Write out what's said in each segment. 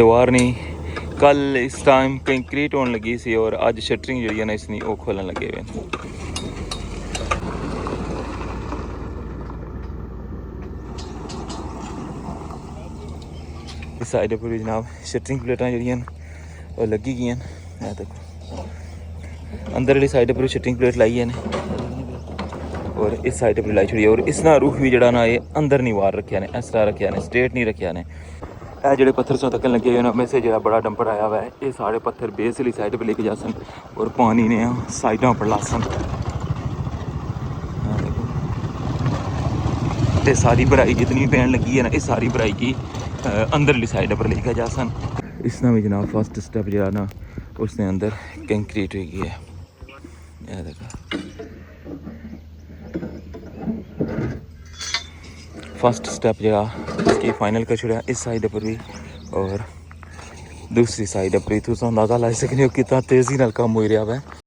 दीवार नहीं कल इस टाइम कंक्रीट होने लगी सी और अज शटरिंग जी ना इसनी वो खोलन लगे हुए। इस साइड पर भी जनाब शटरिंग प्लेटां जी और लगी गई हैं। देखो अंदर वाली साइड पर शटरिंग प्लेट लाई है और इस साइड पर लाई छोड़ी और इसना रूख भी जड़ा ना ये अंदर नहीं वार रखे ने, इस तरह रखे ने, स्ट्रेट नहीं रखे ने। यह जो पत्थर सो तक लगे हुए में से जो बड़ा डंपर आया हुआ है ये सारे पत्थर बेस वाली साइड पर लेके जा सन और पानी ने साइडों पर ला सन। ये सारी भराई जितनी पैन लगी है ना इस सारी भराई की अंदर वाली साइड पर लेके जा सन। इसना भी जनाब फर्स्ट स्टेप जो है ना उसने अंदर कंक्रीट हुई है। यह देखो फर्स्ट स्टेप जो इसकी फाइनल कर छुड़ा इस साइड पर भी और दूसरी साइड पर भी। तुम अंदाजा लाई सकते हो कितना तेजी नाल काम हो रहा है।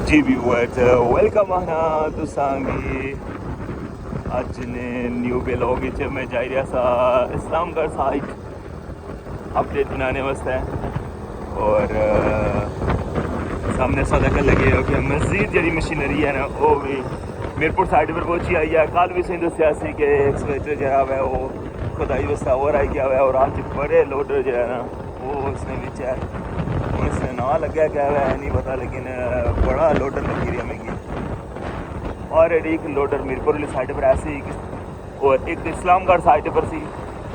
जी व्यूअर्स वेलकम आना तुसांगी अज ने न्यू व्लॉग मैं जा रहा सा इस्लामगढ़ साइड अपडेट बनाने वास्ते और सामने सा तक लगे हो कि मजीद जी मशीनरी है ना वो भी मीरपुर साइड पर पहुंची आई है। कल भी सही दसिया कि एक्सवेटर जो है वो खुदाई वास्ते और आई गया हुआ और आज बड़े लोडर जो है ना वो उसने बिच है इसने ना लग्या क्या हुआ है नहीं पता लेकिन बड़ा लोडर लगी रही हमें। और एक लोडर मीरपुर वाली साइड पर ऐसे ही और एक इस्लामगढ़ साइड पर सी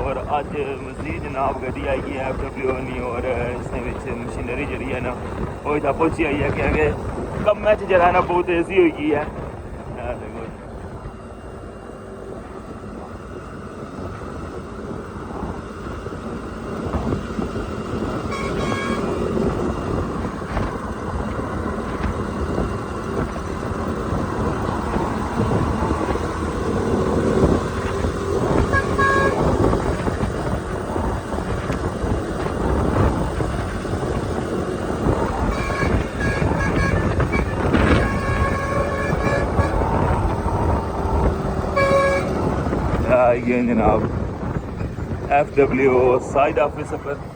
और अज मजीद जनाब गड्डी आई गई है FW नहीं और इसने मशीनरी जी है ना वो इतना पहुंची आई है कि कम जरा ना बहुत तेजी हुई है। ये जनाब FW साइड ऑफिस पर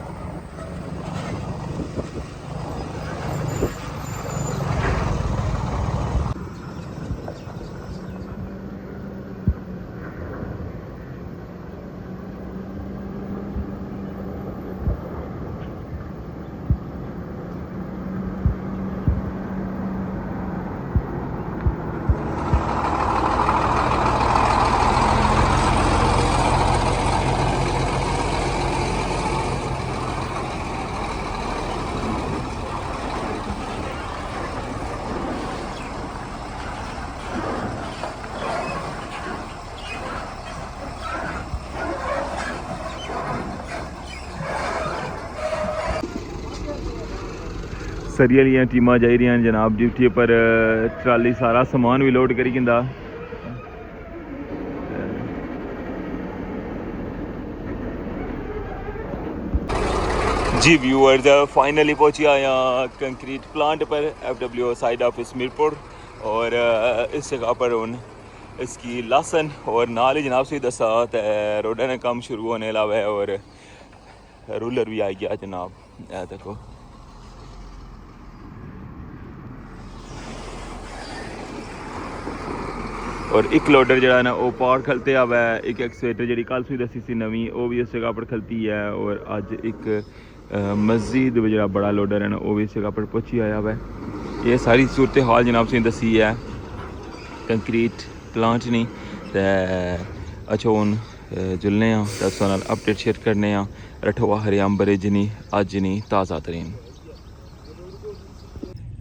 सरी वाली टीमां जा रही जनाब ड्यूटी पर ट्राली सारा समान भी लोड करी गिंदा। जी व्यूअर्स फाइनली पहुंची आया कंक्रीट प्लांट पर FW साइड ऑफिस मीरपुर और इस जगह पर उन इसकी लासन और नाल ही जनाब से दसा रोडा ने काम शुरू होने लगा है और रूलर भी आई गया जनाब। देखो और एक लोडर जो है ना वो पार खलते हुआ है। एक एक्सवेटर जी कल सुई दसी सी नवी वो भी इस जगह पर खलती है और अज एक मस्जिद जो बड़ा लोडर है ना वो भी इस जगह पर पहुंची आया हुआ है। ये सारी सूरत हाल जनाब से दसी है कंक्रीट प्लांट नहीं तो अच्छा हूँ जुलने तो अपडेट शेयर करने रठवा हरियाम बरेज नहीं अज नहीं ताज़ा तरीन।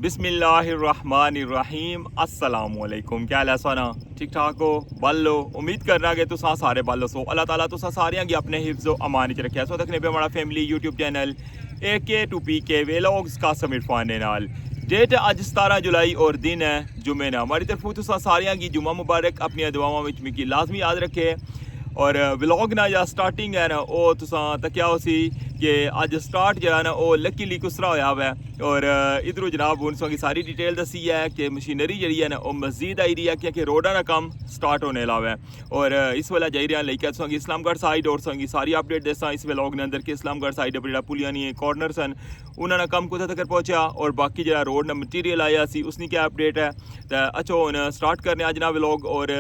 बिस्मिल्लाहिर्रहमानिर्रहीम अस्सलामुअलैकुम। क्या हाल है सोना? ठीक ठाक हो? बल्लो उम्मीद करना कि तुसा सारे बल्लो सो। अल्लाह ताला तुसा सारियां गी अपने हिफ्ज़ व अमान च रखे। सो देखने पे हमारा family YouTube channel AK2PK vlogs का समिट फाने नाल। डेट अज 17 जुलाई और दिन है जुमे ना। हमारी तरफों तुसा सारियां गी जुमा मुबारक। अपनी दुआवां विच मिगी लाजमी याद रखे। और व्लॉग ना या स्टार्टिंग है ना वो तुसा तक्या हो सी कि अज स्टार्ट जो है ना वो लकीली कुसरा होया हुआ है। और इधरों जनाब हूँ तुसा की सारी डिटेल दसी है कि मशीनरी जी है ना वो मजीद आई रही है क्योंकि रोडा का काम स्टार्ट होने लगा है। और इस वेला जाई रहा लेके तुसा की इस्लामगढ़ साइड और तुसा की सारी अपडेट दसा इस व्लॉग ने अंदर कि इस्लामगढ़ साइड पर जो पुलिया नहीं कॉर्नर सन उन्होंने काम कुछ तक पहुँचा और बाकी जो रोड ना मटीरियल आया सी उसकी क्या अपडेट है। तो अच्छा हूँ स्टार्ट करने अज ना व्लॉग और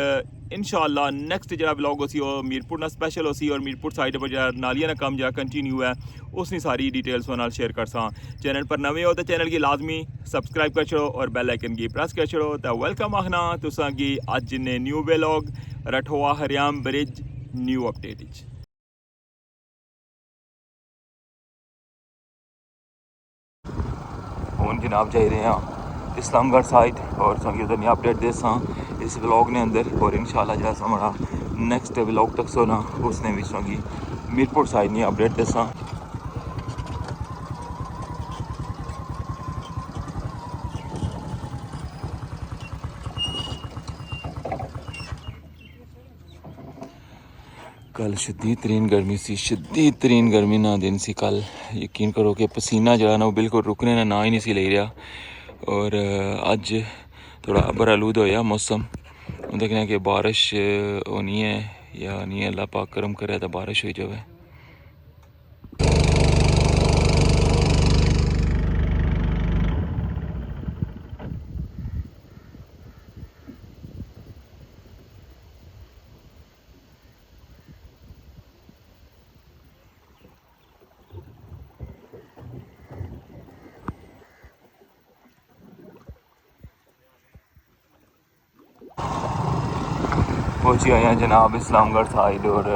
इंशाअल्लाह नेक्स्ट जो व्लॉग हो सी वो मीरपुर ना स्पेशल हो सी और मीरपुर साइड पर जो नालिया ना काम जो कंटिन्यू है उसकी सारी डिटेल्स नाल शेयर कर सा। चैनल पर नवे हो तो चैनल की लाजमी सब्सक्राइब कर छो और बेल आइकन की प्रेस कर छो। तो वेलकम आखना तुसा की अज ने न्यू व्लॉग रठवा हरियाम ब्रिज न्यू अपडेट। हूँ जनाब जा रहे हैं इस्लामगढ़ साइड और संगी उधर नहीं अपडेट दे सा इस व्लॉग ने अंदर और इंशाल्लाह जो हमारा नेक्स्ट व्लॉग तक सोना उसने भी संगी मीरपुर साइड नहीं अपडेट दे सा। कल शदीद तरीन गर्मी सी, शदीद तरीन गर्मी ना दिन सी कल। यकीन करो कि पसीना जो है ना वो बिल्कुल रुकने ना ही नहीं सी ले रहा। और अज थोड़ा अबर आलूद होया मौसम देखने कि बारिश होनी है या नहीं है। अल्लाह पाक करम करे तो बारिश हो जाए। पहुँची आए हैं जनाब इस्लामगढ़ साइड और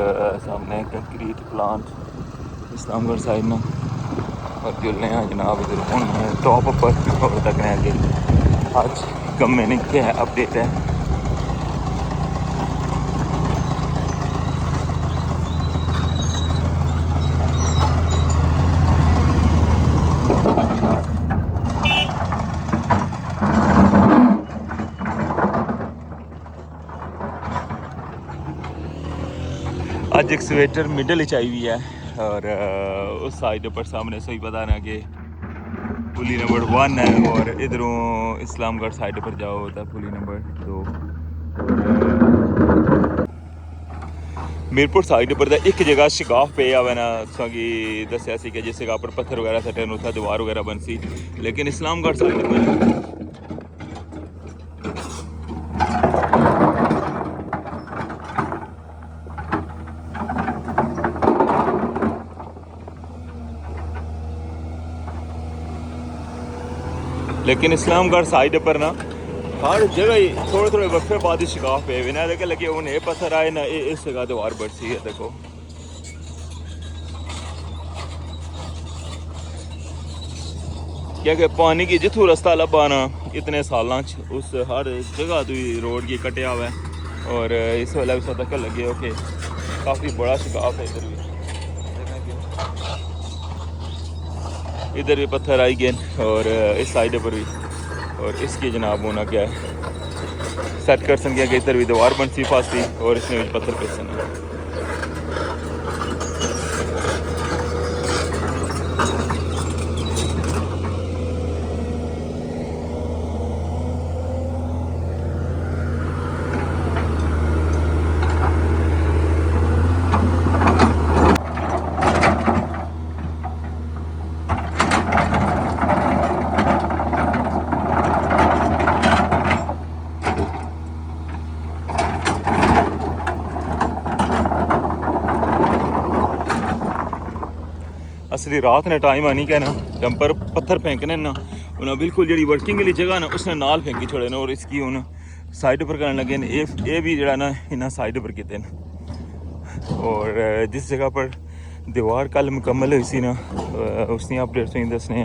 सामने कंक्रीट प्लांट इस्लामगढ़ साइड ना और जुलने हैं जनाब इधर हूँ टॉप पर तक हैं कि आज कम में नहीं क्या अपडेट है। अज एक्सवेटर मिडल आई हुई है और उस साइड पर सामने सही पता ना कि पुली नंबर 1 है और इधरों इस्लामगढ़ साइड पर जाओ तो पुली नंबर 2। मीरपुर साइड पर एक जगह शिगाफ पे आवे ना कि दसिया सी कि जिस जगह पर पत्थर वगैरह सटे उत्थे दीवार वगैरह बन सी लेकिन इस्लामगढ़ साइड पर लेकिन इस्लामगढ़ साइड पर ना हर जगह ही थोड़े थोड़े वक्फे बाद ही शिकाफ पे बिना देखे लगे उन्हें पत्थर आए ना इस जगह दीवार बढ़ती है। देखो क्या कि पानी की जिथू रास्ता लब्भा ना इतने साल उस हर जगह तो रोड की कटिया हुआ है और इस वेला भी तक लगे हो कि काफ़ी बड़ा शिकाफ है। इधर भी पत्थर आई गए और इस साइड पर भी और इसकी जनाब होना क्या है सेट कर सन कि इधर भी दीवार बन सी फांसी और इसमें भी पत्थर कर सन। असली रात ने टाइम आनी क्या ना डंपर पत्थर फेंकने ना उन्हें बिल्कुल जी वर्किंग वाली जगह ना उसने नाल फेंकी छोड़े ना और इसकी हूँ साइड पर करने लगे ये भी जरा ना इन्हें साइड पर किते और जिस जगह पर दीवार कल मुकम्मल हुई सी ना उसकी अपडेट तुम दसने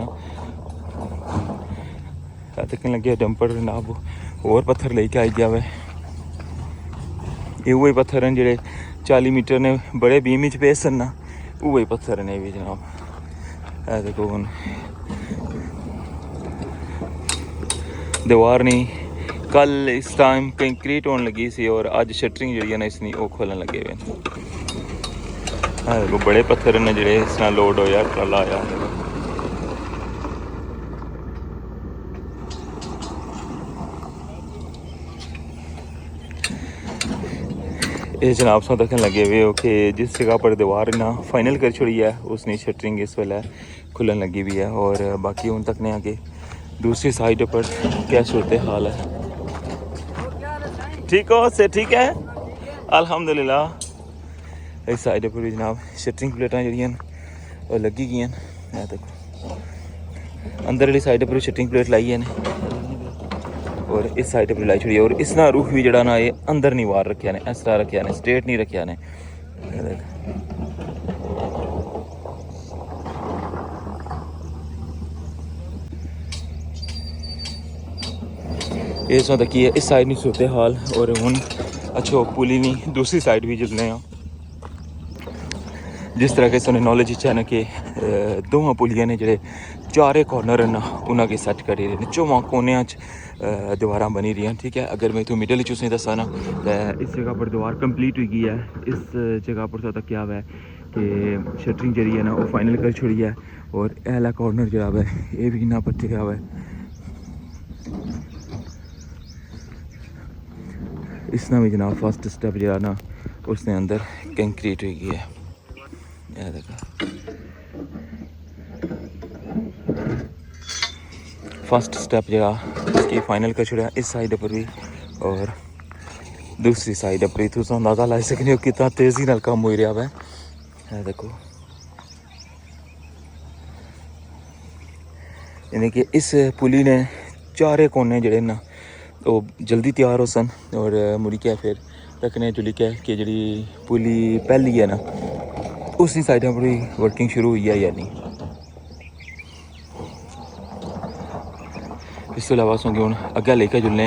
तकन लगे डंपर जनाब होर पत्थर लेके आई गया वे ये वही पत्थर हैं जेह्ड़े 40 मीटर ने बड़े बीम च पे सन ना वही पत्थर ने भी जनाब है देखो हुन दीवार नहीं कल इस टाइम कंक्रीट होने लगी सी और अज शटरिंग जी है ना इसनी वो खोलन लगे हुए देखो बड़े पत्थर ने जेह्ड़े इस नाल लोड होया ट्राला आया ये जनाब सो दखन लगे हुए हो कि जिस जगह पर दीवार ना फाइनल कर छोड़ी है उसने शटरिंग इस वेले खुलन लगी हुई है और बाकी उन तक ने आगे दूसरी साइड पर क्या सूरत हाल है। ठीक हो से ठीक है अल्हम्दुलिल्लाह। इस साइड पर भी जनाब शटरिंग प्लेटां जड़ियां और लगी गई हैं देखो अंदर वाली साइड पर शटरिंग प्लेट लाई है और इस साइड पर लाई छोड़ी है और इस ना रूफ भी जड़ा ना ये अंदर नहीं वार रखे ने इस तरह रखे ने स्ट्रेट नहीं रखे ने ये सो तकी है इस साइड नहीं सूरत हाल और हुन अच्छो पुली नहीं दूसरी साइड भी चलने जिस तरह के सुने नॉलेज है ना कि दोवां पुलियां ने जेह्ड़े चारे कॉर्नर न उन्होंने सेट करी रहे चौवां कोने दीवारां बनी रही हैं। ठीक है अगर मैं तो मिडल तुसें दस्सां ना इस जगह पर दीवार कंप्लीट हुई गई है इस जगह पर तो क्या है कि शटरिंग जी है ना वो फाइनल कर छोड़ी है और एला कॉर्नर जो है ये भी इन्ना पट्टे गया है इसना भी जनाब फर्स्ट स्टेप जो ना उसने अंदर कंक्रीट हुई गई है ये देखो फर्स्ट स्टेप जो इसकी फाइनल कर छोड़ा इस साइड पर भी और दूसरी साइड पर भी तुम अंदाजा लाई सकते हो कितना तेज़ी नाल काम हो रहा है देखो यानी कि इस पुली ने चारे कोने जड़े ना तो जल्दी तैयार हो सन और मुड़ी क्या फिर रखने जुली क्या कि जी पुली पहली है ना उसी साइड पर भी वर्किंग शुरू हुई है या नहीं। इस तो अलावा सौंगे हूँ अग्गें लेके जुलने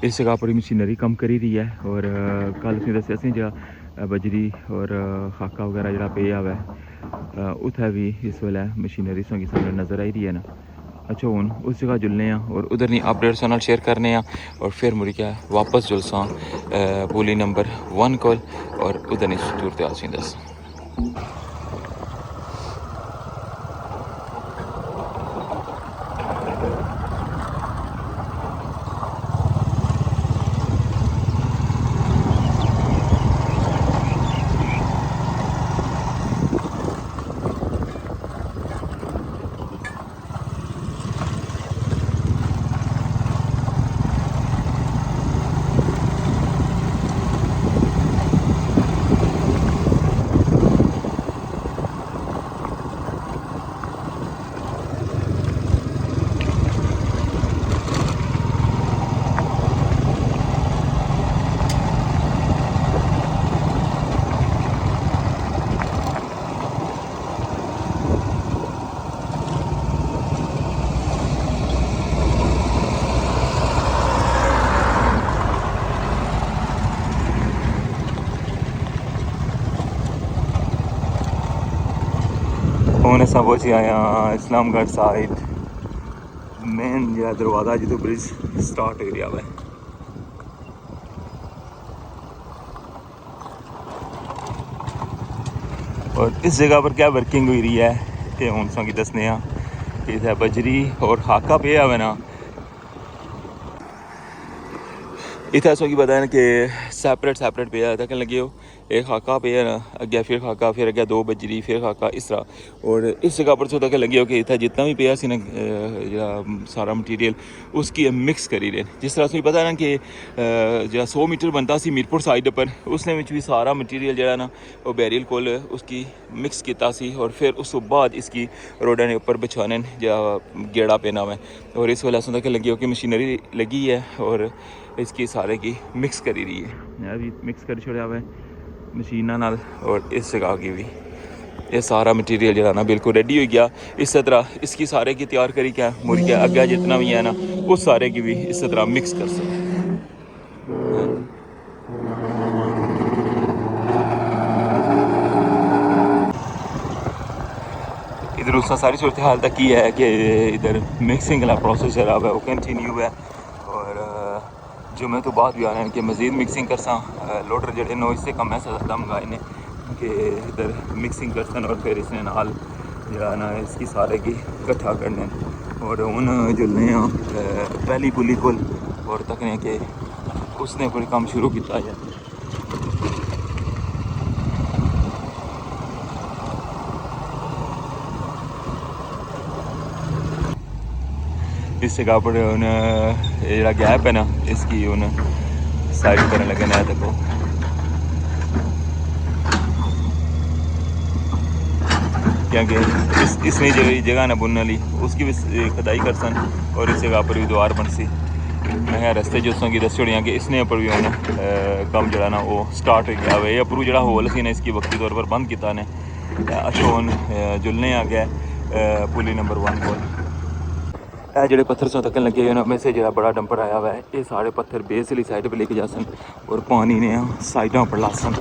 इस जगह पर मशीनरी कम करी रही है और कल उसने दस्या असें जो बजरी और खाका वगैरह जो पे हुआ है उत्थै भी इस वेले मशीनरी सौंगी सामने नज़र आई रही है ना। अच्छा हूँ उस जगह जुलने और उधर नहीं अपडेट्स नाल शेयर करने और फिर मुड़ी क्या वापस जुलसा पुली नंबर 1 कोल और उधर नहीं सूरत हाल सी दस हूँ अस पहुंची आए इस्लामगढ़ साइड मेन जो दरवाज़ा जो ब्रिज स्टार्ट हो रहा है और इस जगह पर क्या वर्किंग हुई रही है ये हूँ तुसेंगी दसने कि इत्थै बजरी और खाका पे हुआ ना इत्थै तुसेंगी पता है कि सैपरेट पे तक लगे हो एक खाका पे ना अग्गें फिर खाका फिर अग्गें 2 बजरी फिर खाका इस तरह और इस जगह पर तक लगे हो कि इतना जितना भी पे ना सारा मटीरियल उसकी मिक्स करी रहे जिस तरह तुम्हें पता है ना कि जो 100 मीटर बनता सी मीरपुर साइड पर उसने भी सारा मटीरियल जो ना वो बैरियल कोल उसकी मिक्स किया सी और फिर उस बाद इसकी रोडा ने ऊपर बिछाने या गेड़ा पेना हुआ और इस वेले तक लगे हो कि मशीनरी लगी है और इसकी सारे की मिक्स करी रही है अभी मिक्स कर छोड़ा हुआ है मशीना नाल और इस जगह की भी ये सारा मटीरियल जो है ना बिल्कुल रेडी हो गया। इस तरह इसकी सारे की तैयार करी क्या मुड़ के अग्गे जितना भी है ना उस सारे की भी इस तरह मिक्स कर सकते। इधर उसका सारी सूरत हाल तक ये है कि इधर मिक्सिंग वाला प्रोसेस है वो कंटिन्यू है और जो मैं तो बात भी आ रहा है कि मज़ीद मिक्सिंग कर सा लोडर जड़े नो इससे कम ऐसा ज़्यादा मंगाए ने कि इधर मिक्सिंग कर सन और फिर इसने नाल जो ना इसकी सारे की इकट्ठा करने और उन जुलने पहली पुली कुल और तकने के उसने पूरी काम शुरू किया है। इस जगह पर जो गैप है ना इसकी साइड करने लगे ना देखो क्योंकि इसमें जगह ना बुनने वाली उसकी भी खुदाई कर सन और इस जगह पर भी द्वार बन सी मैं रस्ते जो की दस छोड़ियाँ कि इसने पर भी कम जरा ना वो स्टार्ट हो गया है या परू जरा होल सी ने इसकी वक्ती तौर पर बंद किया ने अशोन जुलने आ गया पुली नंबर 1 को जो पत्थर सौ तकन लगे हुए में से जो बड़ा डंपर आया हुआ है ये सारे पत्थर बेस वाली साइड पर लेके जा सन और पानी ने साइडों पर ला सन।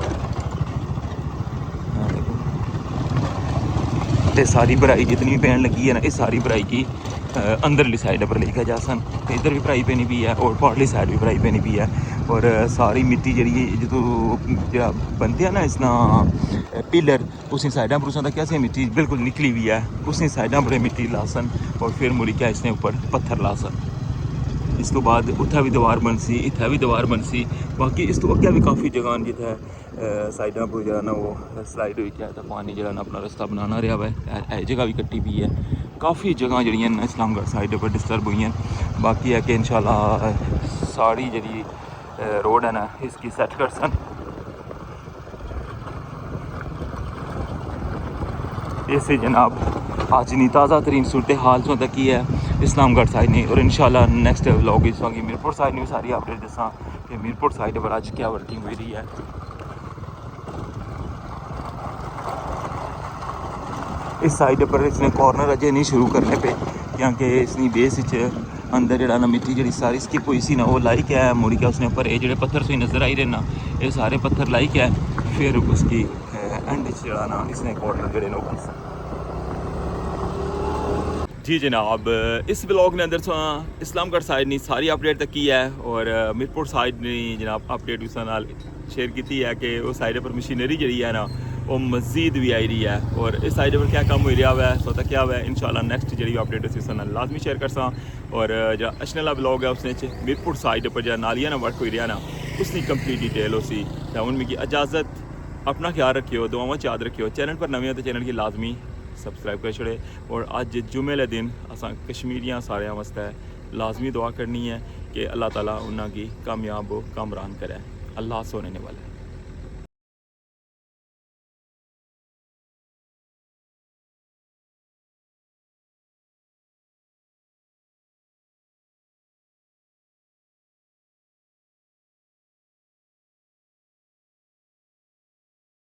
ये सारी भराई जितनी भी पैन लगी है ना ये सारी भराई की अंदरली साइड पर लेके जा सन इधर भी भराई पैनी भी है और पारली साइड भी भराई पैनी भी है और सारी मिट्टी जी जो बनती है ना इसना पिलर उसकी साइडा पर उसका क्या से मिट्टी बिल्कुल निकली हुई है उसकी साइडा पर मिट्टी ला सन और फिर मुड़ी क्या इसने ऊपर पत्थर ला सन। इस तो बाद उत्थे भी दीवार बन सी इत्थे भी दीवार बन सी बाकी इस तो अग्गे भी काफ़ी जगह जिथे साइडा पर जो ना वो स्लाइड हुई क्या पानी जो ना अपना रास्ता बनाना रहा है जगह भी कट्टी हुई है काफ़ी जगह जड़ियाँ इस्लामगढ़ साइड पर डिस्टर्ब हुई हैं। बाकी है कि इंशाल्लाह सारी जी रोड है ना इसकी सेट कर सन इसे जनाब आज नहीं ताज़ा तरीन सूरत हाल चो तक ही है इस्लामगढ़ साइड नहीं और इंशाल्लाह नेक्स्ट व्लॉग इस की मीरपुर साइड ने भी सारी अपडेट दसा कि मीरपुर साइड पर आज क्या वर्किंग हुई रही है। इस साइड पर इसने कॉर्नर अजय नहीं शुरू करने पे क्योंकि इसकी बेस अंदर जरा ना मिट्टी जी सारी स्किप हुई सी ना वो लाई क्या है मुड़ी क्या उसने ऊपर ये जो पत्थर से नज़र आई रहे ना ये सारे पत्थर लाई क्या है फिर उसकी एंड जरा ना इसने कॉर्नर जड़े नो बन जी जनाब इस ब्लॉग ने अंदर इस्लामगढ़ साइड ने सारी अपडेट तक की है और मीरपुर साइड ने जनाब अपडेट उस नाल शेयर की है कि उस साइड पर मशीनरी जी है ना वो मज़ीद भी आई रही है और इस साइड पर क्या काम हो रहा हुआ है सो तक क्या हुआ है इंशाल्लाह नेक्स्ट जी अपडेट उस लाजमी शेयर कर सा और जो अशनला ब्लॉग है उसने मीरपुर साइड पर जो नालिया ना वर्क हो रहा ना उसकी कंप्लीट डिटेल उसी उनमें की इजाज़त अपना ख्याल रखियो दुआवां याद रखियो चैनल पर नवे तो चैनल की लाजमी सब्सक्राइब कर छोड़े और अज जुमे वाले दिन असा कश्मीरियां सारे वास्ते लाजमी दुआ करनी है कि अल्लाह ताला उन्होंने कामयाब कामरान करे। अल्लाह सोने वाला है।